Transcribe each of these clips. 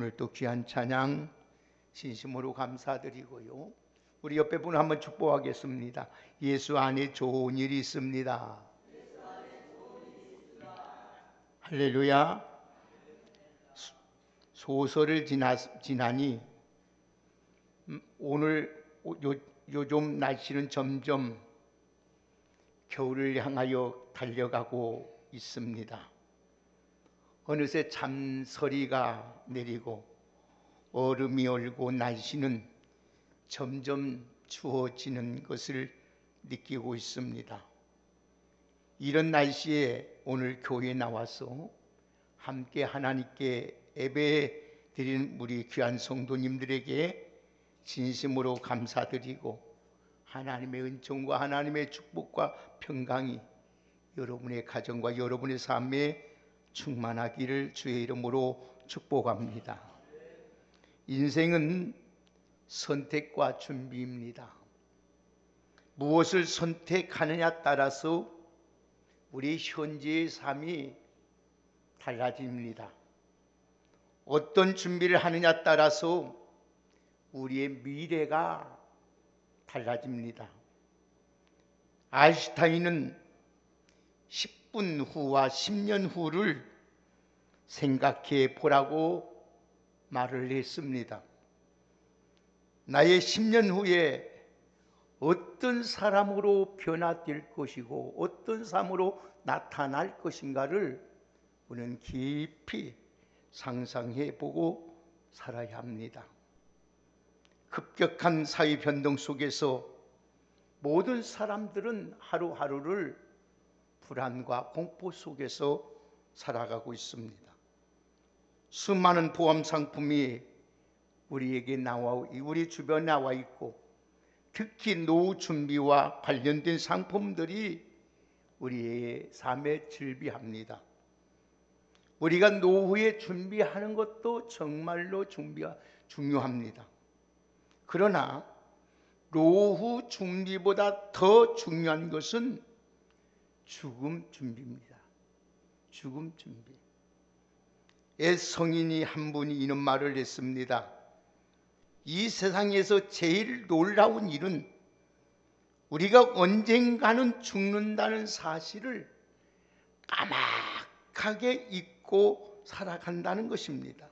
오늘 또 귀한 찬양 진심으로 감사드리고요. 우리 옆에 분 한번 축복하겠습니다. 예수 안에 좋은 일이 있습니다. 할렐루야. 소설을 지나니 오늘 요즘 날씨는 점점 겨울을 향하여 달려가고 있습니다. 어느새 참서리가 내리고 얼음이 얼고 날씨는 점점 추워지는 것을 느끼고 있습니다. 이런 날씨에 오늘 교회에 나와서 함께 하나님께 예배 드리는 우리 귀한 성도님들에게 진심으로 감사드리고 하나님의 은총과 하나님의 축복과 평강이 여러분의 가정과 여러분의 삶에 충만하기를 주의 이름으로 축복합니다. 인생은 선택과 준비입니다. 무엇을 선택하느냐 따라서 우리 현재의 삶이 달라집니다. 어떤 준비를 하느냐 따라서 우리의 미래가 달라집니다. 아인슈타인은 10분 후와 10년 후를 생각해 보라고 말을 했습니다. 나의 10년 후에 어떤 사람으로 변화될 것이고 어떤 삶으로 나타날 것인가를 우리는 깊이 상상해 보고 살아야 합니다. 급격한 사회 변동 속에서 모든 사람들은 하루하루를 불안과 공포 속에서 살아가고 있습니다. 수많은 보험 상품이 우리에게 우리 주변에 나와 있고, 특히 노후 준비와 관련된 상품들이 우리의 삶에 즐비합니다. 우리가 노후에 준비하는 것도 정말로 중요합니다. 그러나 노후 준비보다 더 중요한 것은 죽음 준비입니다. 죽음 준비. 옛 성인이 한 분이 이런 말을 했습니다. 이 세상에서 제일 놀라운 일은 우리가 언젠가는 죽는다는 사실을 까맣게 잊고 살아간다는 것입니다.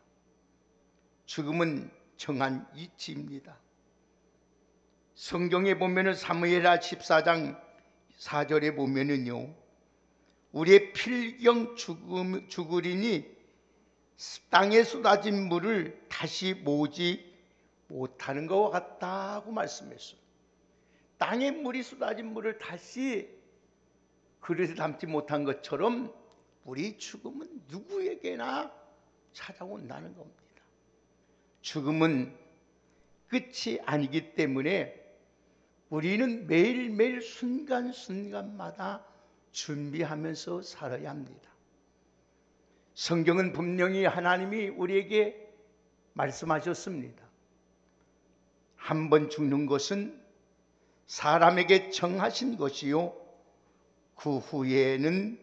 죽음은 정한 이치입니다. 성경에 보면은 사무엘하 14장 4절에 보면은요, 우리의 필경 죽으리니 땅에 쏟아진 물을 다시 모으지 못하는 것과 같다고 말씀했어요. 땅에 물이 쏟아진 물을 다시 그릇에 담지 못한 것처럼 우리 죽음은 누구에게나 찾아온다는 겁니다. 죽음은 끝이 아니기 때문에 우리는 매일매일 순간순간마다 준비하면서 살아야 합니다. 성경은 분명히 하나님이 우리에게 말씀하셨습니다. 한 번 죽는 것은 사람에게 정하신 것이요, 그 후에는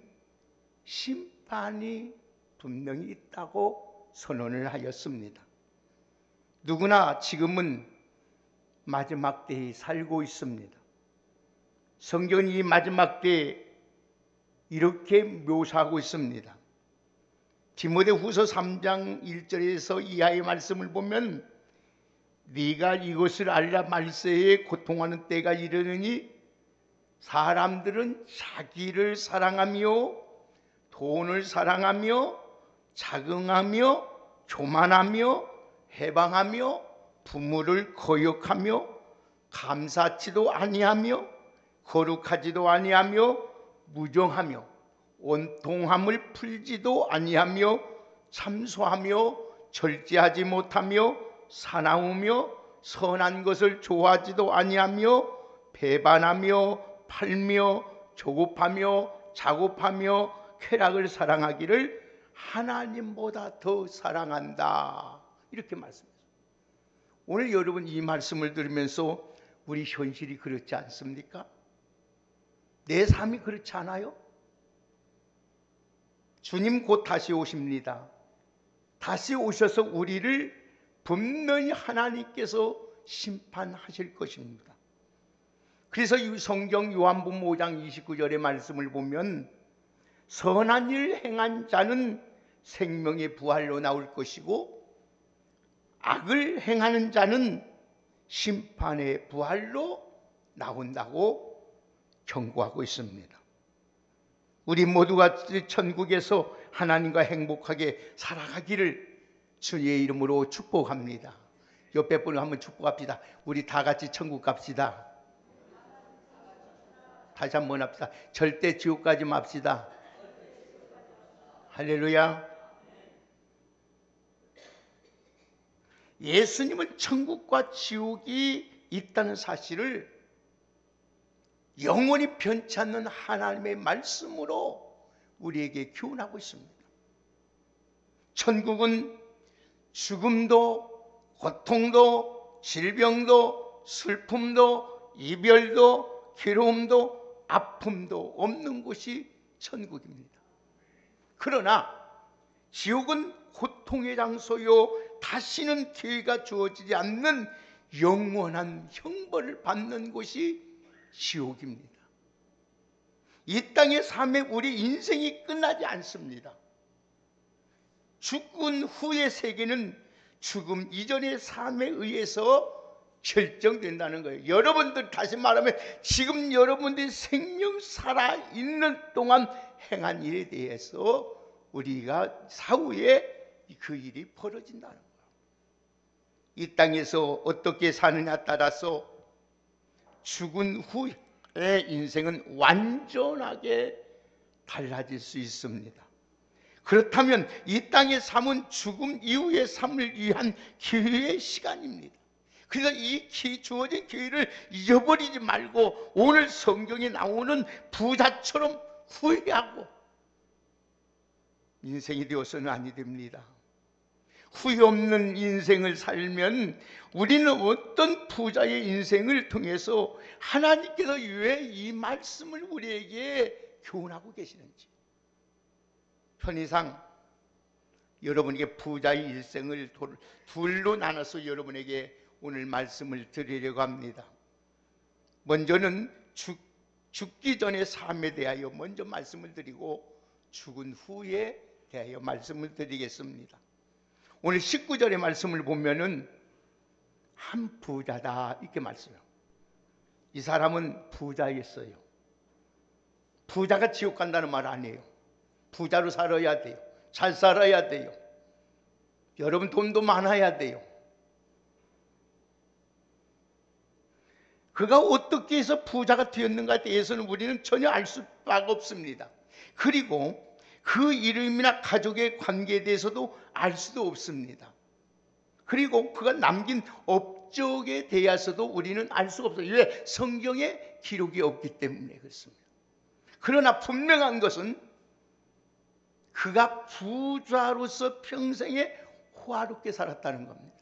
심판이 분명히 있다고 선언을 하였습니다. 누구나 지금은 마지막 때에 살고 있습니다. 성경은 이 마지막 때에 이렇게 묘사하고 있습니다. 디모데후서 3장 1절에서 이하의 말씀을 보면, 네가 이것을 알라. 말세에 고통하는 때가 이르느니 사람들은 자기를 사랑하며 돈을 사랑하며 자긍하며 교만하며 해방하며 부모를 거역하며 감사치도 아니하며 거룩하지도 아니하며 무정하며 원통함을 풀지도 아니하며 참소하며 절제하지 못하며 사나우며 선한 것을 좋아하지도 아니하며 배반하며 팔며 조급하며 자급하며 쾌락을 사랑하기를 하나님보다 더 사랑한다, 이렇게 말씀했습니다. 오늘 여러분 이 말씀을 들으면서 우리 현실이 그렇지 않습니까? 내 삶이 그렇지 않아요? 주님 곧 다시 오십니다. 다시 오셔서 우리를 분명히 하나님께서 심판하실 것입니다. 그래서 이 성경 요한복음 5장 29절의 말씀을 보면 선한 일 행한 자는 생명의 부활로 나올 것이고 악을 행하는 자는 심판의 부활로 나온다고 경고하고 있습니다. 우리 모두가 천국에서 하나님과 행복하게 살아가기를 주의 이름으로 축복합니다. 옆에 분을 한번 축복합시다. 우리 다 같이 천국 갑시다. 다시 한번 합시다. 절대 지옥 가지 맙시다. 할렐루야. 예수님은 천국과 지옥이 있다는 사실을 영원히 변치 않는 하나님의 말씀으로 우리에게 교훈하고 있습니다. 천국은 죽음도 고통도 질병도 슬픔도 이별도 괴로움도 아픔도 없는 곳이 천국입니다. 그러나 지옥은 고통의 장소요 다시는 기회가 주어지지 않는 영원한 형벌을 받는 곳이 지옥입니다. 이 땅의 삶에 우리 인생이 끝나지 않습니다. 죽은 후의 세계는 죽음 이전의 삶에 의해서 결정된다는 거예요. 여러분들, 다시 말하면 지금 여러분들이 생명 살아있는 동안 행한 일에 대해서 우리가 사후에 그 일이 벌어진다는 거예요. 이 땅에서 어떻게 사느냐 따라서 죽은 후의 인생은 완전하게 달라질 수 있습니다. 그렇다면 이 땅의 삶은 죽음 이후의 삶을 위한 기회의 시간입니다. 그래서 이 주어진 기회를 잊어버리지 말고 오늘 성경에 나오는 부자처럼 후회하고 인생이 되어서는 아니 됩니다. 후회 없는 인생을 살면 우리는 어떤 부자의 인생을 통해서 하나님께서 왜 이 말씀을 우리에게 교훈하고 계시는지, 편의상 여러분에게 부자의 일생을 둘로 나눠서 여러분에게 오늘 말씀을 드리려고 합니다. 먼저는 죽기 전의 삶에 대하여 먼저 말씀을 드리고 죽은 후에 대하여 말씀을 드리겠습니다. 오늘 19절의 말씀을 보면은 한 부자다 이렇게 말씀해요. 이 사람은 부자였어요. 부자가 지옥 간다는 말 아니에요. 부자로 살아야 돼요. 잘 살아야 돼요. 여러분 돈도 많아야 돼요. 그가 어떻게 해서 부자가 되었는가에 대해서는 우리는 전혀 알 수가 없습니다. 그리고 그 이름이나 가족의 관계에 대해서도 알 수도 없습니다. 그리고 그가 남긴 업적에 대해서도 우리는 알 수가 없어요. 왜? 성경에 기록이 없기 때문에 그렇습니다. 그러나 분명한 것은 그가 부자로서 평생에 호화롭게 살았다는 겁니다.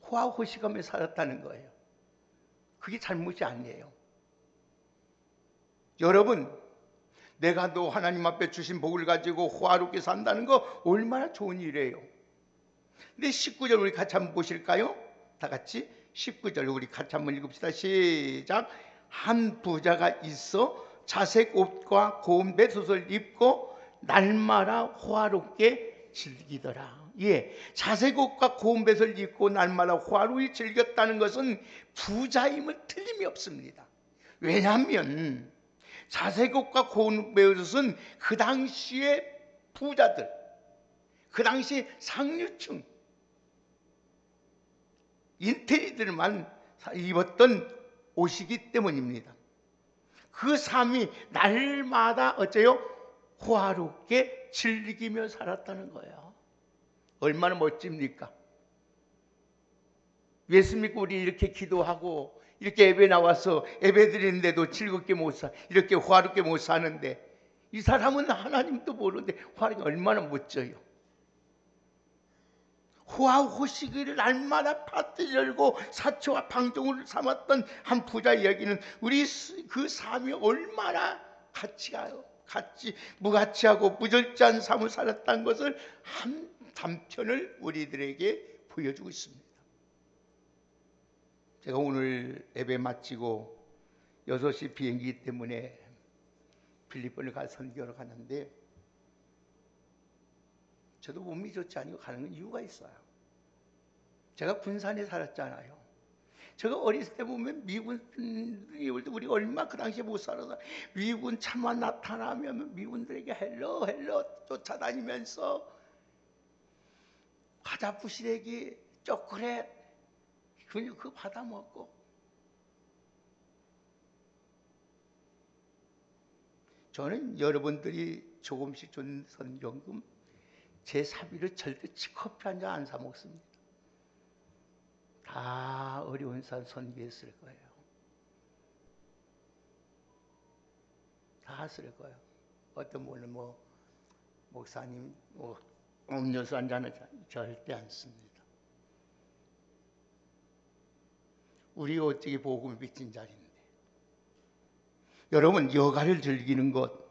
호화호식하며 살았다는 거예요. 그게 잘못이 아니에요. 여러분, 내가 너 하나님 앞에 주신 복을 가지고 호화롭게 산다는 거 얼마나 좋은 일이에요. 근데 19절 우리 같이 한번 보실까요? 다 같이 19절 우리 같이 한번 읽읍시다. 시작. 한 부자가 있어 자색 옷과 고운 배옷을 입고 날마다 호화롭게 즐기더라. 예, 자색 옷과 고운 배옷을 입고 날마다 호화롭게 즐겼다는 것은 부자임은 틀림이 없습니다. 왜냐하면 자색 옷과 고운 배옷은 그 당시의 부자들, 그 당시 상류층 인테리들만 입었던 옷이기 때문입니다. 그 삶이 날마다 어째요? 호화롭게 즐기며 살았다는 거예요. 얼마나 멋집니까? 예수 믿고 우리 이렇게 기도하고 이렇게 예배 나와서 예배 드리는데도 즐겁게 못 사, 이렇게 호화롭게 못 사는데 이 사람은 하나님도 모르는데 호화롭게 얼마나 멋져요. 호화호식을 날마다 파티 열고 사초와 방종을 삼았던 한 부자 이야기는 우리 그 삶이 얼마나 무가치하고 무절제한 삶을 살았다는 것을 한 단편을 우리들에게 보여주고 있습니다. 제가 오늘 예배 마치고 6시 비행기 때문에 필리핀을 선교를 가는데 저도 몸이 좋지 않고 가는 이유가 있어요. 제가 군산에 살았잖아요. 제가 어렸을 때 보면 미군이 우리가 얼마 그 당시에 못 살아서 미군 차마 나타나면 미군들에게 헬로 쫓아다니면서 과자 부시래기 초콜릿 그거 받아 먹고 저는 여러분들이 조금씩 준 선경금 제 사비를 절대 커피 한 잔 안 사 먹습니다. 다 어려운 산 선교했을 거예요. 다 쓸 거예요. 어떤 분은 목사님 음료수 한 잔은 절대 안 씁니다. 우리가 어떻게 복음을 비친 자리인데 여러분 여가를 즐기는 것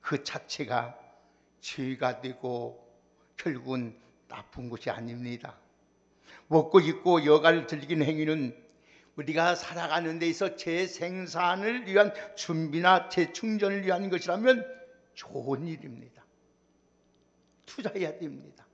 그 자체가 죄가 되고 결국은 나쁜 것이 아닙니다. 먹고 입고 여가를 즐기는 행위는 우리가 살아가는 데 있어 재생산을 위한 준비나 재충전을 위한 것이라면 좋은 일입니다. 투자해야 됩니다.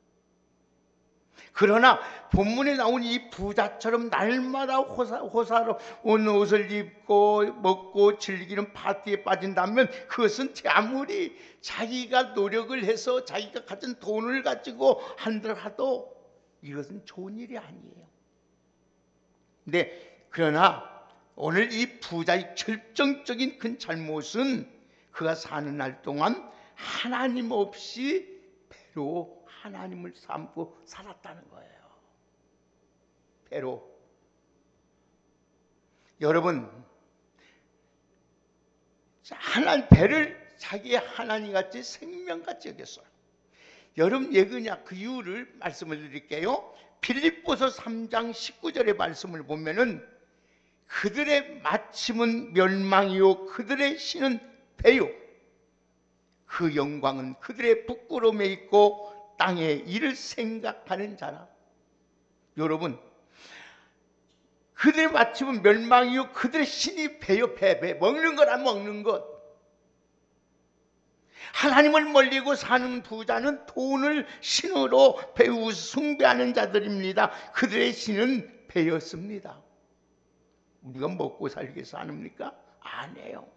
그러나 본문에 나온 이 부자처럼 날마다 호사로운 옷을 입고 먹고 즐기는 파티에 빠진다면 그것은 아무리 자기가 노력을 해서 자기가 가진 돈을 가지고 한들하도 이것은 좋은 일이 아니에요. 그러나 오늘 이 부자의 결정적인 큰 잘못은 그가 사는 날 동안 하나님 없이 배로 하나님을 삼고 살았다는 거예요. 배로. 여러분, 배를 자기의 하나님같이 생명같이 여겼어요. 여러분 예그냐 그 이유를 말씀을 드릴게요. 빌립보서 3장 19절의 말씀을 보면은 그들의 마침은 멸망이요 그들의 신은 배요 그 영광은 그들의 부끄러움에 있고 땅에 이를 생각하는 자라. 여러분 그들의 마침은 멸망이요 그들의 신이 배요 배 먹는 거라 먹는 것. 하나님을 멀리고 사는 부자는 돈을 신으로 배우 숭배하는 자들입니다. 그들의 신은 배였습니다. 우리가 먹고 살기 위해서 합니까? 아니에요.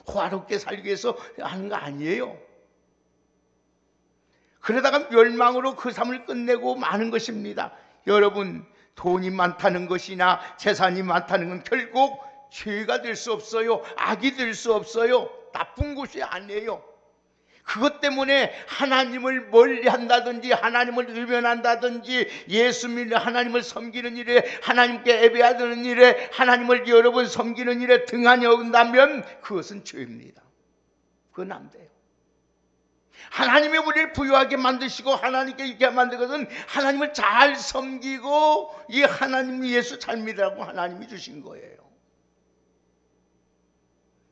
호화롭게 살기 위해서 하는 거 아니에요. 그러다가 멸망으로 그 삶을 끝내고 마는 것입니다. 여러분 돈이 많다는 것이나 재산이 많다는 건 결국 죄가 될 수 없어요. 악이 될 수 없어요. 나쁜 것이 아니에요. 그것 때문에 하나님을 멀리한다든지 하나님을 외면한다든지 예수 믿는 하나님을 섬기는 일에 하나님께 예배하는 일에 하나님을 여러 번 섬기는 일에 등한히 어긋나면 그것은 죄입니다. 그건 안 돼요. 하나님이 우리를 부유하게 만드시고 하나님께 있게 만든 것은 하나님을 잘 섬기고 이 하나님 예수 잘 믿으라고 하나님이 주신 거예요.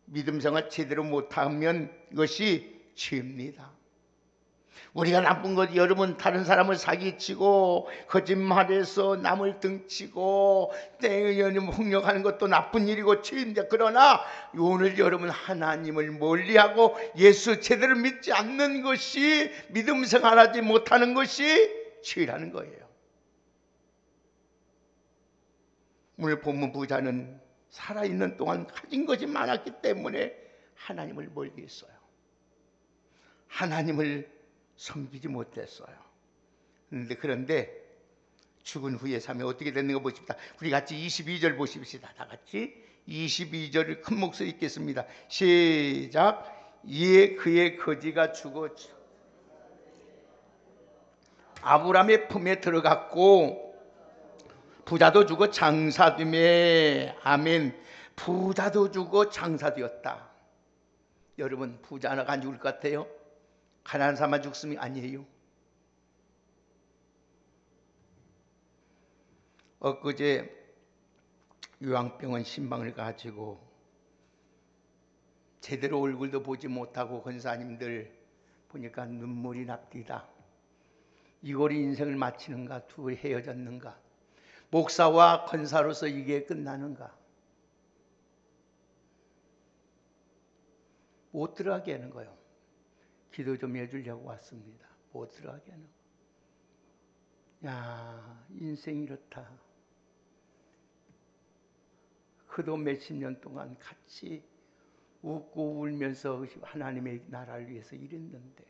믿음 생활 제대로 못하면 이것이 죄입니다. 우리가 나쁜 것 여러분 다른 사람을 사기치고 거짓말해서 남을 등치고 폭력하는 것도 나쁜 일이고 죄입니다. 그러나 오늘 여러분 하나님을 멀리하고 예수 제대로 믿지 않는 것이 믿음 생활하지 못하는 것이 죄라는 거예요. 오늘 본문 부자는 살아있는 동안 가진 것이 많았기 때문에 하나님을 멀리했어요. 하나님을 섬기지 못했어요. 그런데 죽은 후의 삶이 어떻게 됐는가 보십시다. 우리 같이 22절 보십시다. 다 같이 22절을 큰 목소리 읽겠습니다. 시작. 이에 그의 거지가 죽어 아브라함의 품에 들어갔고 부자도 죽어 장사되매. 아멘. 부자도 죽어 장사되었다. 여러분 부자가 안 죽을 것 같아요? 가난한 사람만 죽음이 아니에요. 엊그제 요양병원 신방을 가지고 제대로 얼굴도 보지 못하고 권사님들 보니까 눈물이 납디다. 이골이 인생을 마치는가? 둘이 헤어졌는가? 목사와 권사로서 이게 끝나는가? 못 들어가게 하는 거예요. 기도 좀 해주려고 왔습니다. 못 들어가게 하는 거예요. 야, 인생이 이렇다. 그도 몇십 년 동안 같이 웃고 울면서 하나님의 나라를 위해서 일했는데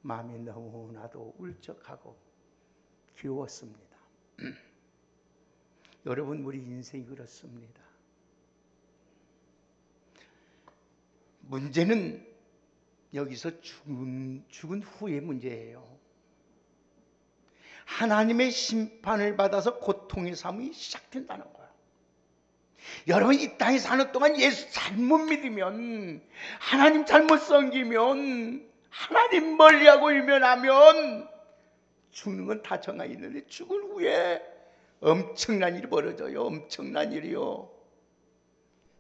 마음이 너무나도 울적하고 귀여웠습니다. 여러분, 우리 인생이 그렇습니다. 문제는 여기서 죽은 후의 문제예요. 하나님의 심판을 받아서 고통의 삶이 시작된다는 거예요. 여러분, 이 땅에 사는 동안 예수 잘못 믿으면, 하나님 잘못 섬기면, 하나님 멀리하고 일면하면 죽는 건 다 정해 있는데 죽은 후에 엄청난 일이 벌어져요. 엄청난 일이요.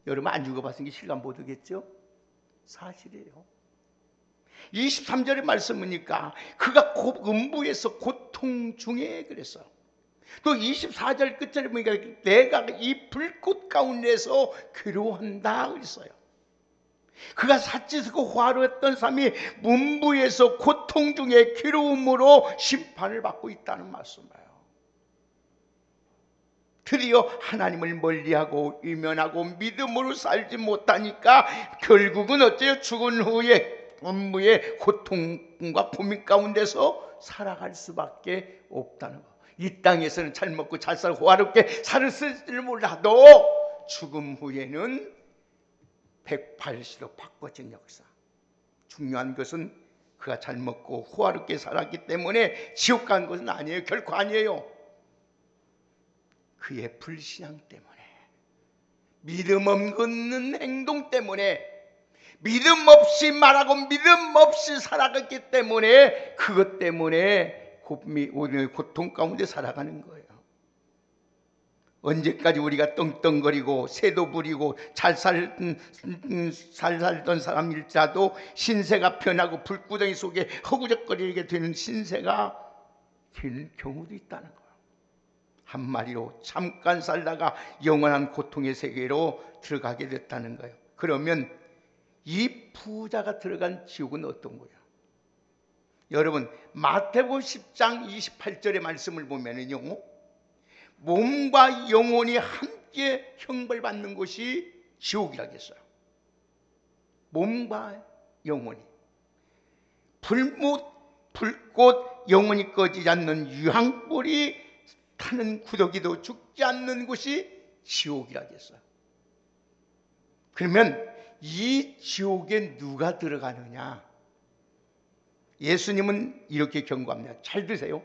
여러분, 안 죽어봤으니 실감 못 하겠죠? 사실이에요. 23절의 말씀이니까 그가 음부에서 고통 중에 그랬어요. 또 24절 끝절에 보니까 내가 이 불꽃 가운데서 괴로워한다 그랬어요. 그가 사치스고 화로했던 삶이 문부에서 고통 중에 괴로움으로 심판을 받고 있다는 말씀이에요. 드디어 하나님을 멀리하고 외면하고 믿음으로 살지 못하니까 결국은 어째요? 죽은 후에 음부의 고통과 고민 가운데서 살아갈 수밖에 없다는 거. 이 땅에서는 잘 먹고 잘 살고 호화롭게 살았을지를 몰라도 죽음 후에는 180도 바꿔진 역사. 중요한 것은 그가 잘 먹고 호화롭게 살았기 때문에 지옥 간 것은 아니에요. 결코 아니에요. 그의 불신앙 때문에, 믿음 없는 행동 때문에, 믿음 없이 말하고 믿음 없이 살아갔기 때문에, 그것 때문에 오늘 고통 가운데 살아가는 거예요. 언제까지 우리가 떵떵거리고 새도 부리고 잘 살던 사람일지라도 신세가 변하고 불구덩이 속에 허구적거리게 되는 신세가 되는 경우도 있다는 거예요. 한마디로 잠깐 살다가 영원한 고통의 세계로 들어가게 됐다는 거예요. 그러면 이 부자가 들어간 지옥은 어떤 거예요? 여러분, 마태복음 10장 28절의 말씀을 보면은요, 몸과 영혼이 함께 형벌받는 것이 지옥이라고 했어요. 몸과 영혼이 불꽃 영혼이 꺼지지 않는 유황불이 타는 구더기도 죽지 않는 곳이 지옥이라고 했어요. 그러면 이 지옥에 누가 들어가느냐? 예수님은 이렇게 경고합니다. 잘 드세요.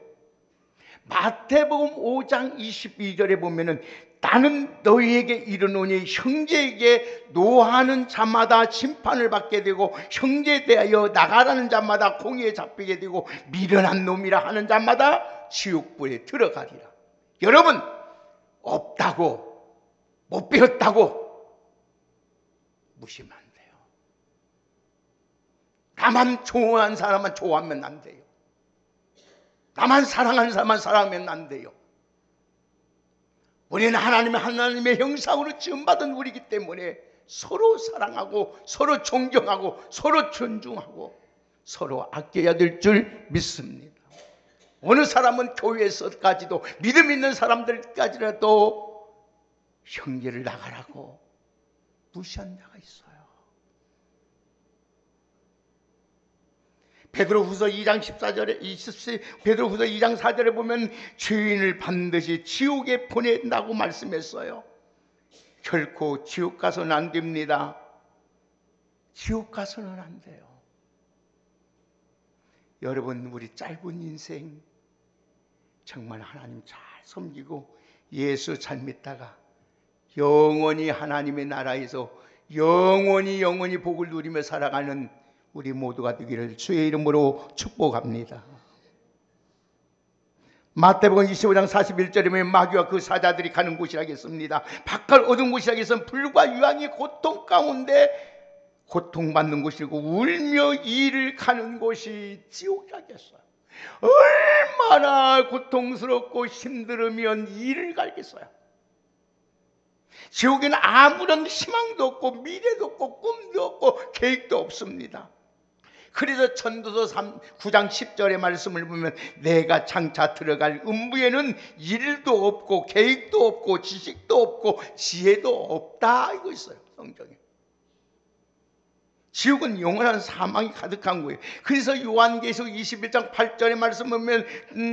마태복음 5장 22절에 보면은 나는 너희에게 이르노니 형제에게 노하는 자마다 심판을 받게 되고 형제에 대하여 나가라는 자마다 공의에 잡히게 되고 미련한 놈이라 하는 자마다 지옥불에 들어가리라. 여러분, 없다고 못 배웠다고 무시하면 안 돼요. 나만 좋아하는 사람만 좋아하면 안 돼요. 나만 사랑하는 사람만 사랑하면 안 돼요. 우리는 하나님의 형상으로 지음받은 우리이기 때문에 서로 사랑하고 서로 존경하고 서로 존중하고 서로 아껴야 될 줄 믿습니다. 어느 사람은 교회에서까지도 믿음 있는 사람들까지라도 형제를 나가라고 무시한 자가 있어요. 베드로후서 2장 14절에 베드로후서 2장 4절에 보면 죄인을 반드시 지옥에 보낸다고 말씀했어요. 결코 지옥 가서는 안 됩니다. 지옥 가서는 안 돼요. 여러분, 우리 짧은 인생 정말 하나님 잘 섬기고 예수 잘 믿다가 영원히 하나님의 나라에서 영원히 복을 누리며 살아가는 우리 모두가 되기를 주의 이름으로 축복합니다. 마태복음 25장 41절에 보면 마귀와 그 사자들이 가는 곳이라겠습니다. 바깥 어두운 곳이라겠으면 불과 유황이 고통 가운데 고통받는 곳이고 울며 이를 가는 곳이 지옥이라겠어요. 얼마나 고통스럽고 힘들으면 이를 갈겠어요. 지옥에는 아무런 희망도 없고 미래도 없고 꿈도 없고 계획도 없습니다. 그래서 전도서 9장 10절의 말씀을 보면 내가 장차 들어갈 음부에는 일도 없고 계획도 없고 지식도 없고 지혜도 없다 이거 있어요 성경에. 지옥은 영원한 사망이 가득한 거예요. 그래서 요한계시록 21장 8절의 말씀 보면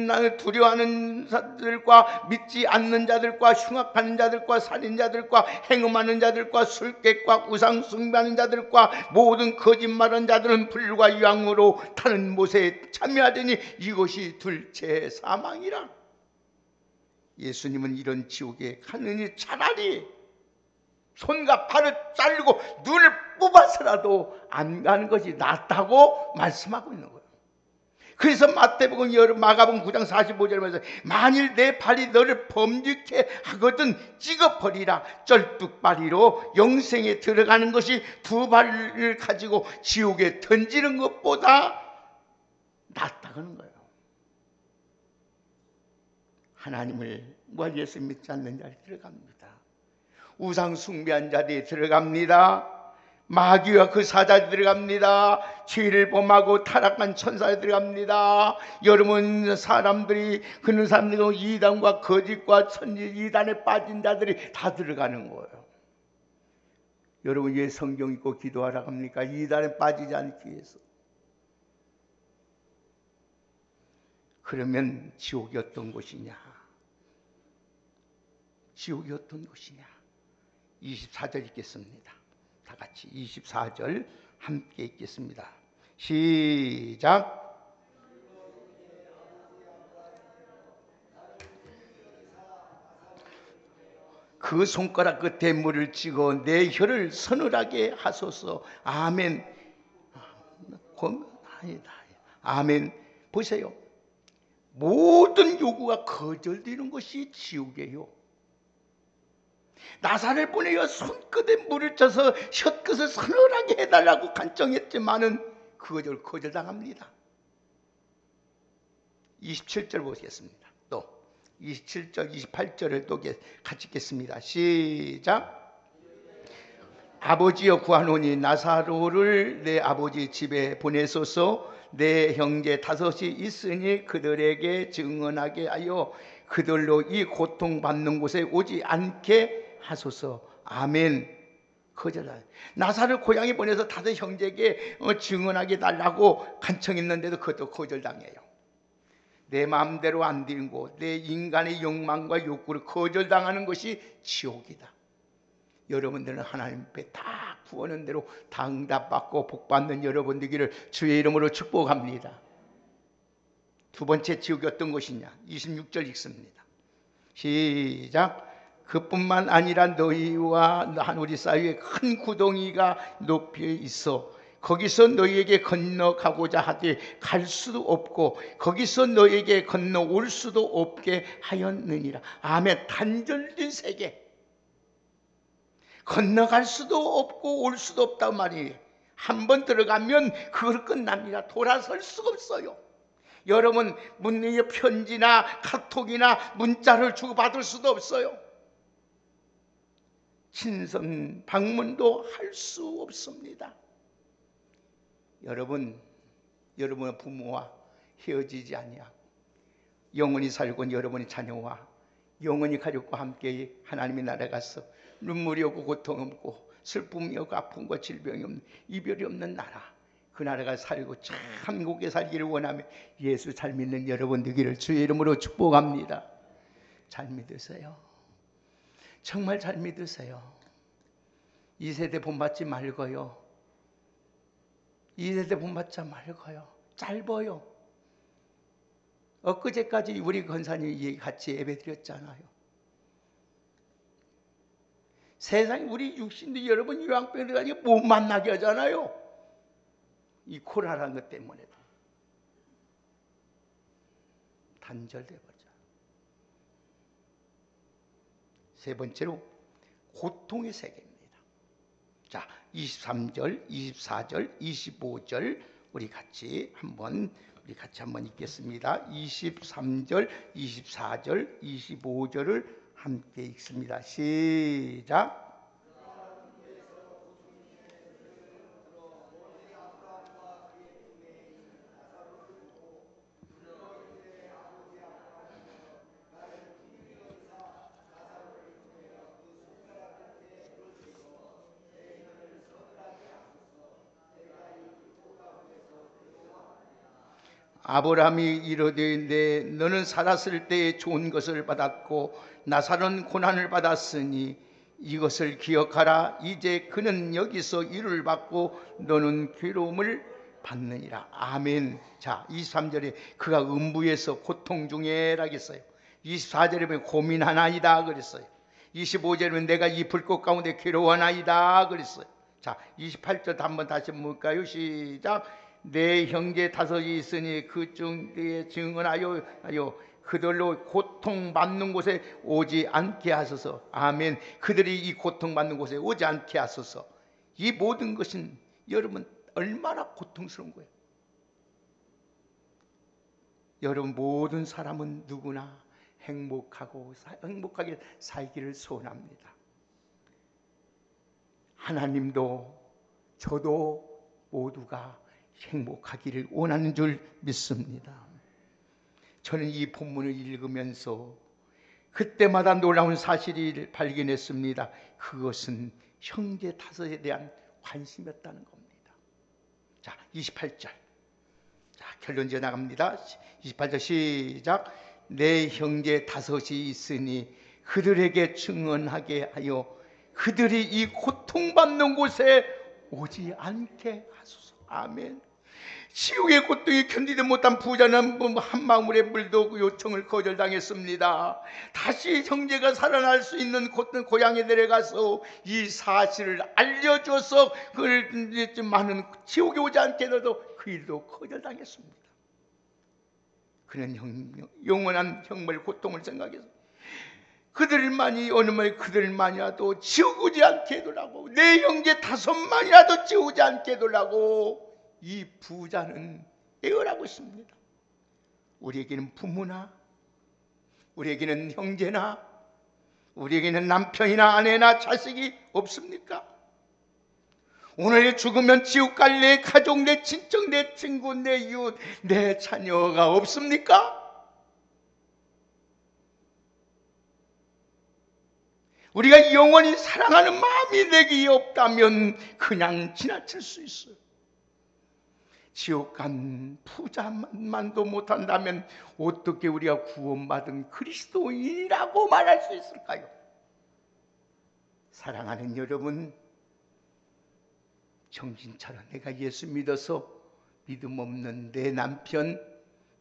나를 두려워하는 자들과 믿지 않는 자들과 흉악하는 자들과 살인자들과 행음하는 자들과 술객과 우상 숭배하는 자들과 모든 거짓말하는 자들은 불과 유황으로 타는 못에 참여하더니 이것이 둘째 사망이라. 예수님은 이런 지옥에 가느니 차라리 손과 발을 자르고 눈을 뽑아서라도 안 가는 것이 낫다고 말씀하고 있는 거예요. 그래서 마태복음 마가복음 9장 45절에 말해서 만일 내 발이 너를 범죄케 하거든 찍어버리라. 쩔뚝발이로 영생에 들어가는 것이 두 발을 가지고 지옥에 던지는 것보다 낫다는 거예요. 하나님을 예수 믿지 않는 자들이 들어갑니다. 우상 숭배한 자들이 들어갑니다. 마귀와 그 사자들이 들어갑니다. 죄를 범하고 타락한 천사들이 들어갑니다. 여러분 사람들이 그런 사람들이 이단과 거짓과 천지 이단에 빠진 자들이 다 들어가는 거예요. 여러분 왜 성경 읽고 기도하라고 합니까? 이단에 빠지지 않기 위해서. 그러면 지옥이 어떤 곳이냐? 지옥이 어떤 곳이냐? 24절 읽겠습니다. 다 같이 24절 함께 읽겠습니다. 시작. 그 손가락 끝에 물을 찍어 내 혀를 서늘하게 하소서. 아멘. 아멘. 보세요. 모든 요구가 거절되는 것이 지옥이에요. 나사를 보내어 손끝에 물을 쳐서 혀끝을 서늘하게 해달라고 간청했지만은 그것을 거절당합니다. 27절 보겠습니다. 또 27절 28절을 또 같이 읽겠습니다. 시작. 아버지여 구하노니 나사로를 내 아버지 집에 보내소서. 내 형제 다섯이 있으니 그들에게 증언하게 하여 그들로 이 고통받는 곳에 오지 않게 하소서. 아멘. 거절하여 나사를 고향에 보내서 다섯 형제에게 증언하게 달라고 간청했는데도 그것도 거절당해요. 내 마음대로 안 되는 곳, 내 인간의 욕망과 욕구를 거절당하는 것이 지옥이다. 여러분들은 하나님 앞에 다 구하는 대로 다 응답받고 복받는 여러분 되기를 주의 이름으로 축복합니다. 두 번째 지옥이 어떤 것이냐? 26절 읽습니다. 시작. 그뿐만 아니라 너희와 우리 사이에 큰 구덩이가 높이 있어 거기서 너희에게 건너가고자 하되 갈 수도 없고 거기서 너희에게 건너올 수도 없게 하였느니라. 아멘. 단절된 세계. 건너갈 수도 없고 올 수도 없단 말이에요. 한번 들어가면 그걸 끝납니다. 돌아설 수가 없어요. 여러분 문의 편지나 카톡이나 문자를 주고받을 수도 없어요. 친선 방문도 할 수 없습니다. 여러분의 부모와 헤어지지 아니하고 영원히 살고 여러분의 자녀와 영원히 가족과 함께 하나님의 나라에 가서 눈물이 없고 고통 없고 슬픔이 없고 아픔과 질병이 없는 이별이 없는 나라, 그 나라가 살고 참 한국에 살기를 원하며 예수 잘 믿는 여러분 되기를 주의 이름으로 축복합니다. 잘 믿으세요. 정말 잘 믿으세요. 이 세대 본받지 말고요. 이 세대 본받지 말고요. 짧아요. 엊그제까지 우리 권사님이 같이 예배 드렸잖아요. 세상에 우리 육신도 여러분 유황병 들어가니까 못 만나게 하잖아요. 이 코로나라는 것 때문에도 단절돼 버려. 세 번째로 고통의 세계입니다. 자, 23절, 24절, 25절 우리 같이 한번 읽겠습니다. 23절, 24절, 25절을 함께 읽습니다. 시작. 아브라함이 이르되 너는 살았을 때에 좋은 것을 받았고 나사로는 고난을 받았으니 이것을 기억하라. 이제 그는 여기서 일을 받고 너는 괴로움을 받느니라. 아멘. 자, 23절에 그가 음부에서 고통 중에라 했어요. 24절에 보면 고민하나이다 그랬어요. 25절에 보면 내가 이 불꽃 가운데 괴로워하나이다 그랬어요. 자, 28절 한번 다시 볼까요? 시작. 내 형제 다섯이 있으니 그 중에 증언하여 그들로 고통받는 곳에 오지 않게 하소서. 아멘. 그들이 이 고통받는 곳에 오지 않게 하소서. 이 모든 것은 여러분 얼마나 고통스러운 거예요. 여러분 모든 사람은 누구나 행복하게 살기를 소원합니다. 하나님도 저도 모두가 행복하기를 원하는 줄 믿습니다. 저는 이 본문을 읽으면서 그때마다 놀라운 사실을 발견했습니다. 그것은 형제 다섯에 대한 관심이었다는 겁니다. 자, 28절. 자, 결론 지어 나갑니다. 28절 시작. 내 형제 다섯이 있으니 그들에게 증언하게 하여 그들이 이 고통받는 곳에 오지 않게 하소서. 아멘. 지옥의 고통이 견디지 못한 부자는 한 방울의 물도 그 요청을 거절당했습니다. 다시 형제가 살아날 수 있는 고향에 내려가서 이 사실을 알려줘서 많은 지옥에 오지 않게 해도 그 일도 거절당했습니다. 그는 영원한 형벌 고통을 생각해서 그들만이 어느 날 그들만이라도 지옥 오지 않게 해달라고, 내 형제 다섯만이라도 지옥 오지 않게 해달라고 이 부자는 애원하고 있습니다. 우리에게는 부모나 우리에게는 형제나 우리에게는 남편이나 아내나 자식이 없습니까? 오늘 죽으면 지옥 갈 내 가족, 내 친척, 내 친구, 내 이웃, 내 자녀가 없습니까? 우리가 영원히 사랑하는 마음이 내게 없다면 그냥 지나칠 수 있어요. 지옥 간 부자만도 못한다면 어떻게 우리가 구원받은 그리스도인이라고 말할 수 있을까요? 사랑하는 여러분, 정신 차려. 내가 예수 믿어서 믿음 없는 내 남편,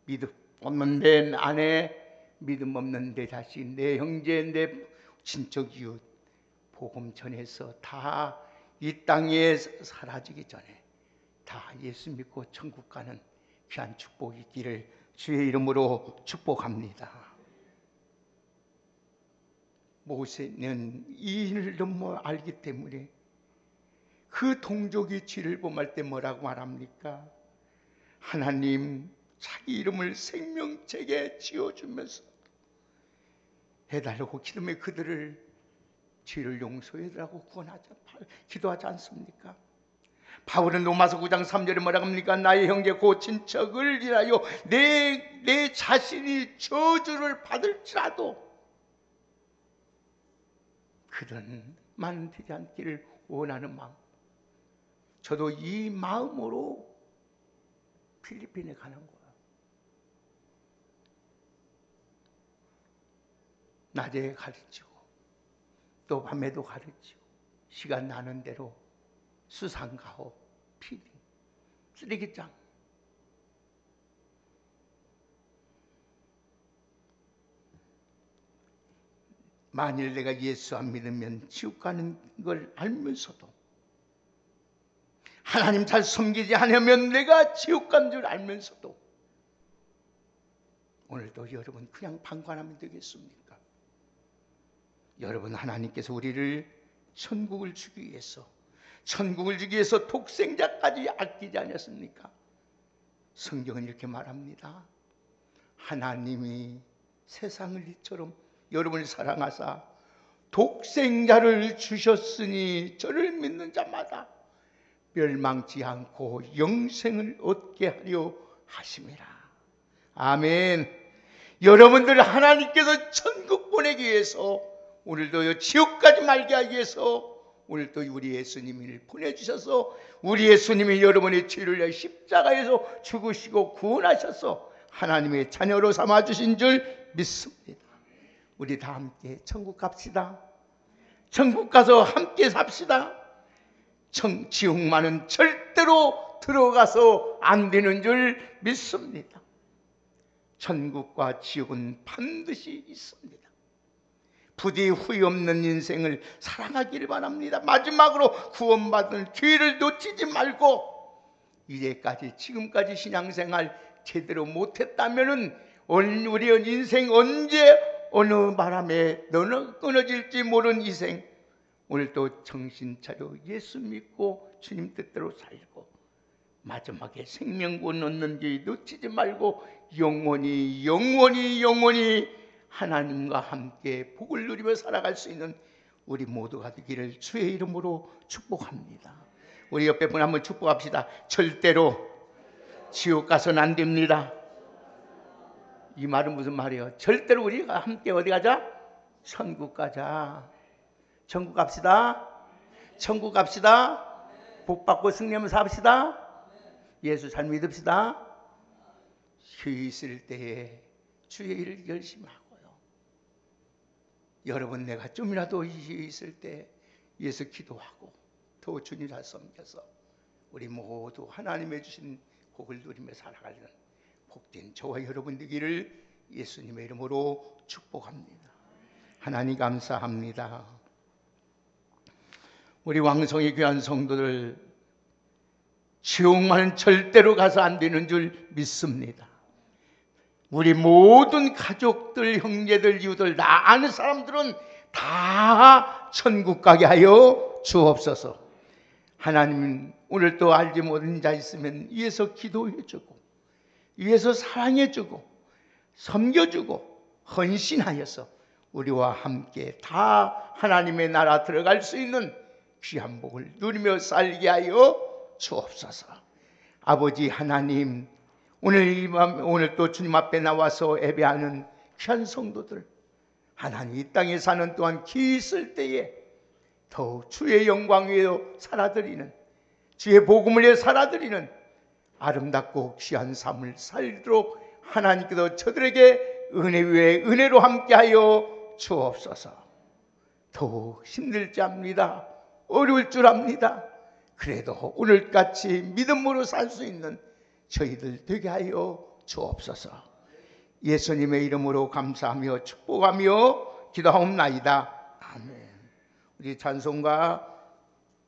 믿음 없는 내 아내, 믿음 없는 내 자식, 내 형제, 내 친척 이웃 복음 전해서 다 이 땅에 사라지기 전에 다 예수 믿고 천국 가는 귀한 축복이 있기를 주의 이름으로 축복합니다. 모세는 이 일을 너무 알기 때문에 그 동족이 죄를 범할 때 뭐라고 말합니까? 하나님, 자기 이름을 생명책에 지어주면서 해달라고 기도하며 그들을 죄를 용서해달라고 기도하지 않습니까? 바울은 로마서 9장 3절에 뭐라고 합니까? 나의 형제 곧 친척을 인하여 내 자신이 저주를 받을지라도 그들만 되지 않기를 원하는 마음. 저도 이 마음으로 필리핀에 가는 거예요. 낮에 가르치고 또 밤에도 가르치고 시간 나는 대로 수상가업, 피딩, 쓰레기장. 만일 내가 예수 안 믿으면 지옥 가는 걸 알면서도, 하나님 잘 섬기지 않으면 내가 지옥 간 줄 알면서도 오늘도 여러분 그냥 방관하면 되겠습니까? 여러분, 하나님께서 우리를 천국을 주기 위해서 천국을 주기 위해서 독생자까지 아끼지 않았습니까? 성경은 이렇게 말합니다. 하나님이 세상을 이처럼 여러분을 사랑하사 독생자를 주셨으니 저를 믿는 자마다 멸망치 않고 영생을 얻게 하려 하심이라. 아멘. 여러분들 하나님께서 천국 보내기 위해서, 오늘도 지옥 가지 말게 하기 위해서 오늘도 우리 예수님을 보내주셔서 우리 예수님이 여러분의 죄를 위해 십자가에서 죽으시고 구원하셔서 하나님의 자녀로 삼아주신 줄 믿습니다. 우리 다 함께 천국 갑시다. 천국 가서 함께 삽시다. 지옥만은 절대로 들어가서 안 되는 줄 믿습니다. 천국과 지옥은 반드시 있습니다. 부디 후회 없는 인생을 살아가기를 바랍니다. 마지막으로 구원받은 기회를 놓치지 말고, 지금까지 신앙생활 제대로 못했다면 우리의 인생 언제 어느 바람에 끊어질지 모르는 인생, 오늘도 정신 차려 예수 믿고 주님 뜻대로 살고 마지막에 생명권 얻는 길 놓치지 말고 영원히 하나님과 함께 복을 누리며 살아갈 수 있는 우리 모두가 되기를 주의 이름으로 축복합니다. 우리 옆에 분 한번 축복합시다. 절대로 지옥 가서는 안 됩니다. 이 말은 무슨 말이에요? 절대로 우리가 함께 어디 가자? 천국 가자. 천국 갑시다. 천국 갑시다. 복 받고 승리하면서 삽시다. 예수 잘 믿읍시다. 휴 있을 때에 주의 일을 열심히 하고요. 여러분, 내가 좀이라도 휴 있을 때 예수 기도하고 더 주님 잘 섬겨서 우리 모두 하나님의 주신 복을 누리며 살아가는 복된 저와 여러분 되기를 예수님의 이름으로 축복합니다. 하나님 감사합니다. 우리 왕성의 귀한 성도들, 지옥만은 절대로 가서 안 되는 줄 믿습니다. 우리 모든 가족들, 형제들, 이웃들, 나 아는 사람들은 다 천국 가게 하여 주옵소서. 하나님은 오늘 또 알지 못한 자 있으면 위에서 기도해주고 위에서 사랑해주고 섬겨주고 헌신하여서 우리와 함께 다 하나님의 나라 들어갈 수 있는 귀한 복을 누리며 살게 하여 주옵소서. 아버지 하나님, 오늘 또 주님 앞에 나와서 예배하는 귀한 성도들, 하나님 이 땅에 사는 동안 기 있을 때에 더욱 주의 영광 위에 살아드리는, 주의 복음을 위해 살아드리는 아름답고 귀한 삶을 살도록 하나님께서 저들에게 은혜 위에 은혜로 함께하여 주옵소서. 더욱 힘들지 압니다. 어려울 줄 압니다. 그래도 오늘같이 믿음으로 살 수 있는 저희들 되게 하여 주옵소서. 예수님의 이름으로 감사하며 축복하며 기도하옵나이다. 아멘. 우리 찬송가